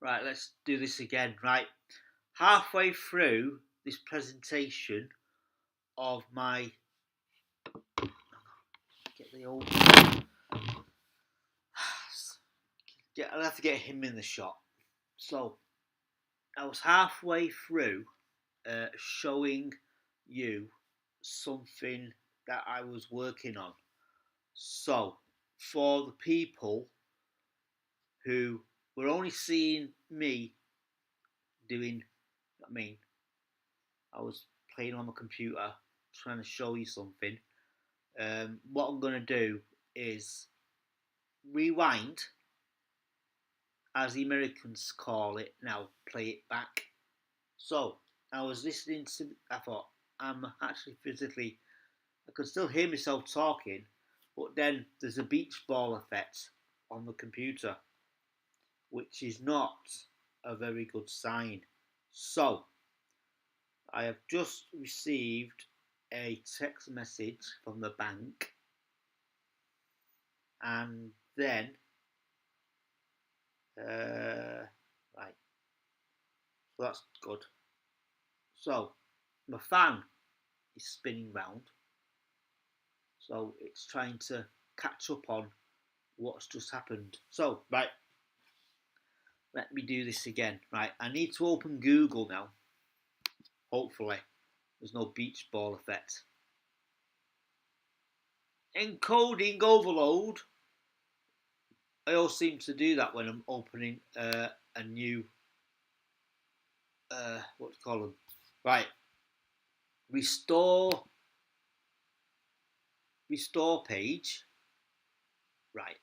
Right, let's do this again. Right, halfway through this presentation of my get the old I'll have to get him in the shot. So I was halfway through showing you something that I was working on. So for the people who were only seeing me doing, I was playing on my computer trying to show you something. What I'm going to do is rewind, as the Americans call it now, play it back. So I was listening to, I thought, I'm actually physically, I could still hear myself talking, but then there's a beach ball effect on the computer, which is not a very good sign. So I have just received a text message from the bank, and then right, so that's good. So my fan is spinning round, so it's trying to catch up on what's just happened. So right, let me do this again. Right, I need to open Google now. Hopefully, there's no beach ball effect. Encoding overload. I always seem to do that when I'm opening a new what do you call them? Right, restore page. Right,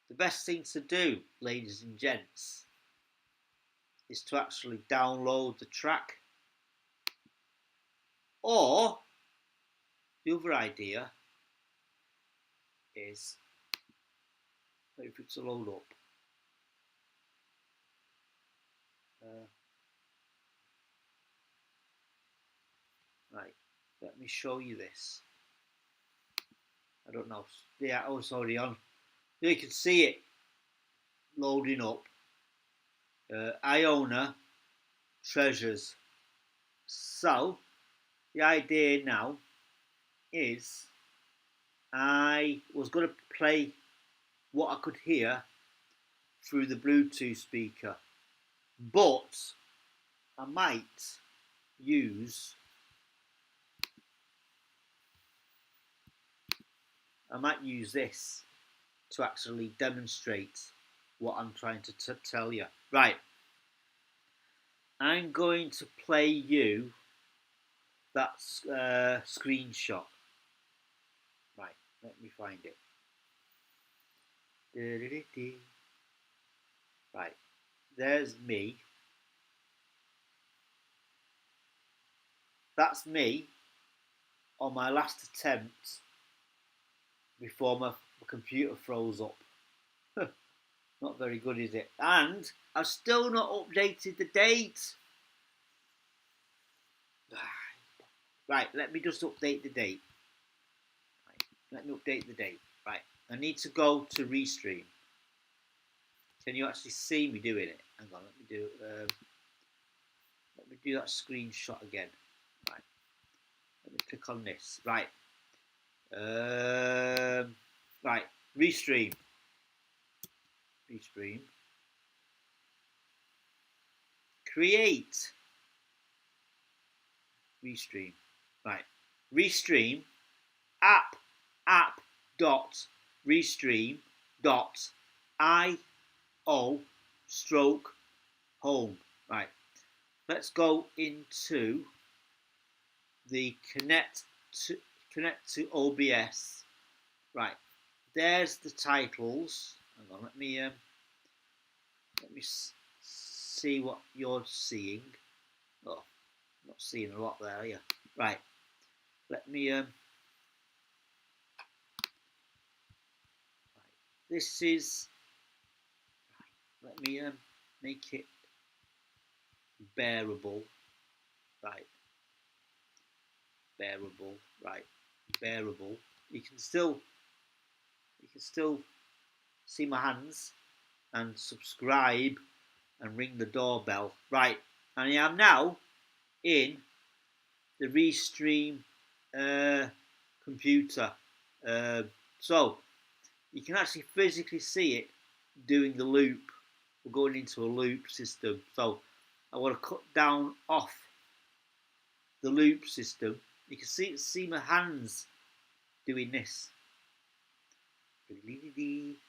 the best thing to do, ladies and gents, is to actually download the track, or the other idea is wait for it to load up. Right, let me show you this. I don't know. Yeah, oh, it's already on. You can see it loading up. Iona treasures. So the idea now is I was going to play what I could hear through the Bluetooth speaker, but I might use this to actually demonstrate what I'm trying to tell you. Right, I'm going to play you that screenshot. Right, let me find it. Right, there's me. That's me on my last attempt before my computer froze up. Not very good, is it? And I've still not updated the date. Right, let me just update the date. Right, let me update the date. Right, I need to go to Restream. Can you actually see me doing it? Hang on, let me do that screenshot again. Right, let me click on this. Right, right, Restream. Create. Restream. Right, Restream. app dot restream dot io stroke home. Right, let's go into the connect to OBS. Right, there's the titles. Hang on, let me see what you're seeing. Oh, not seeing a lot there, are you? Right, let me this is, let me make it bearable. Right, bearable. Right, bearable. You can can still see my hands and subscribe and ring the doorbell. Right, and I am now in the Restream computer. So you can actually physically see it doing the loop. We're going into a loop system. So I want to cut down off the loop system. You can see my hands doing this.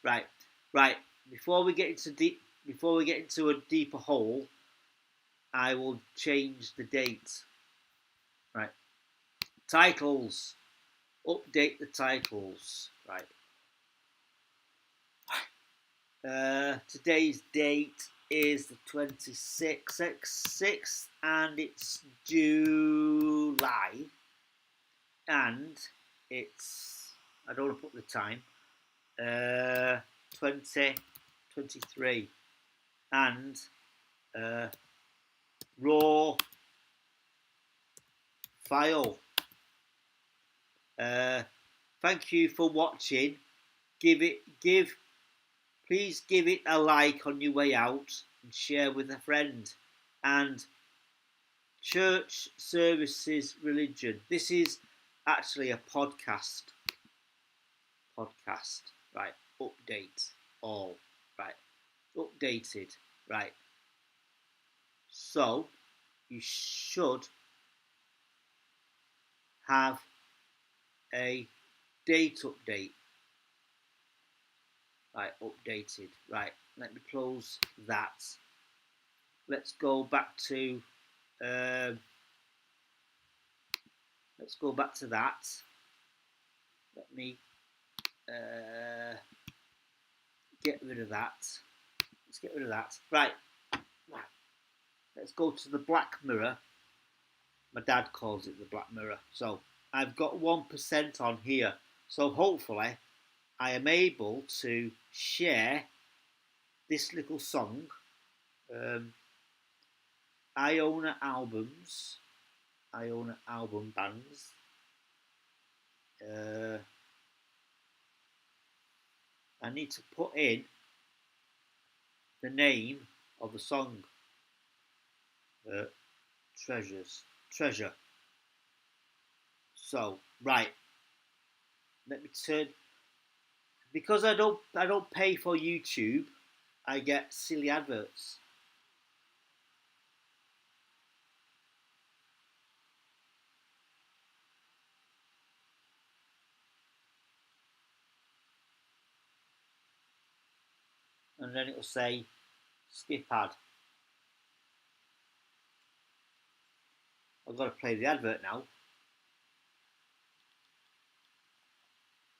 Right, right. Before we get into a deeper hole, I will change the date. Right, titles. Update the titles. Right. Today's date is the 26th, and it's July, and it's, I don't want to put the time, 2023, and raw file. Thank you for watching. Please give it a like on your way out and share with a friend. And church services religion. This is actually a podcast. Right. Update all. Right. Updated. Right. So you should have a date update. Right, updated. Right, let me close that. Let's go back to that. Let me get rid of that. Let's get rid of that. Right. Let's go to the black mirror. My dad calls it the black mirror. So I've got 1% on here. So hopefully I am able to share this little song. Iona albums. Iona album bands. I need to put in the name of the song. Treasure. So right, let me turn, because I don't pay for YouTube. I get silly adverts. And then it'll say skip ad. I've got to play the advert now.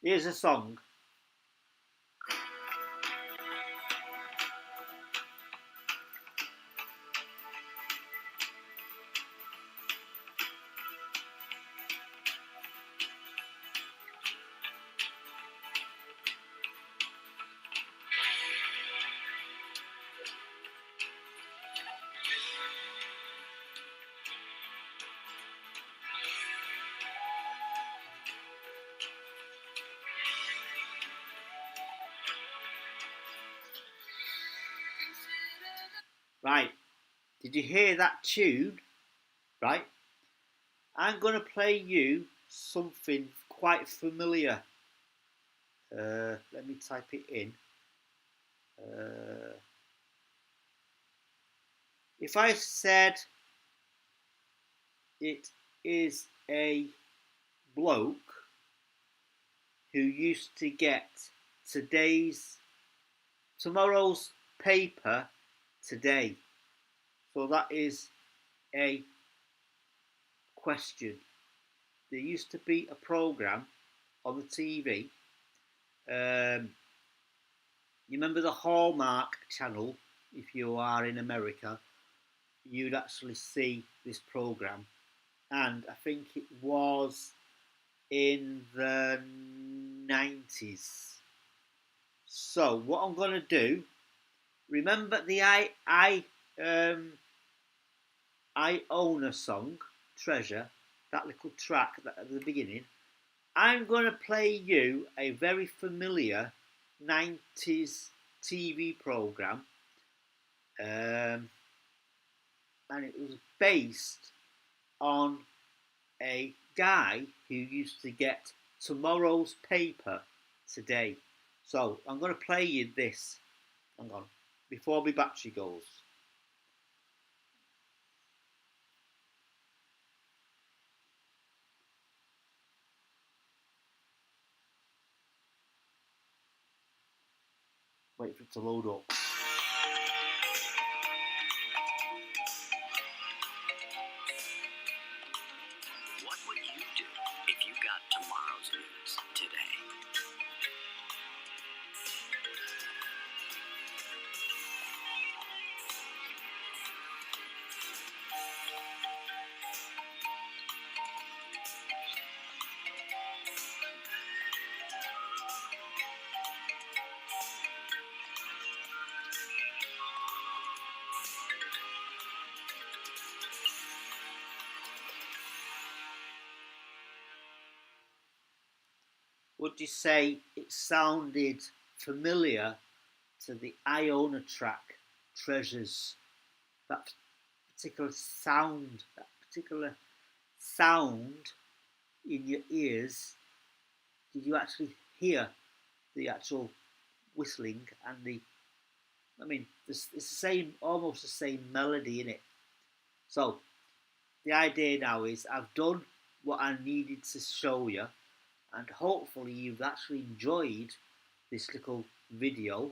Here's a song. Right, did you hear that tune? Right, I'm going to play you something quite familiar. Let me type it in. If I said it is a bloke who used to get tomorrow's paper today. So that is a question. There used to be a program on the TV. You remember the Hallmark channel? If you are in America, you'd actually see this program, and I think it was in the 90s. So what I'm going to do, remember the I Own a Song, Treasure, that little track at the beginning. I'm going to play you a very familiar 90s TV program, um, and it was based on a guy who used to get tomorrow's paper today. So I'm going to play you this. Hang on, before my battery goes. Wait for it to load up. What would you do if you got tomorrow's news today? Would you say it sounded familiar to the Iona track Treasures? That particular sound in your ears. Did you actually hear the actual whistling and the? I mean, it's the same, almost the same melody in it. So the idea now is I've done what I needed to show you, and hopefully you've actually enjoyed this little video.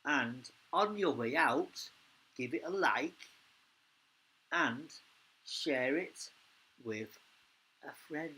And on your way out, give it a like and share it with a friend.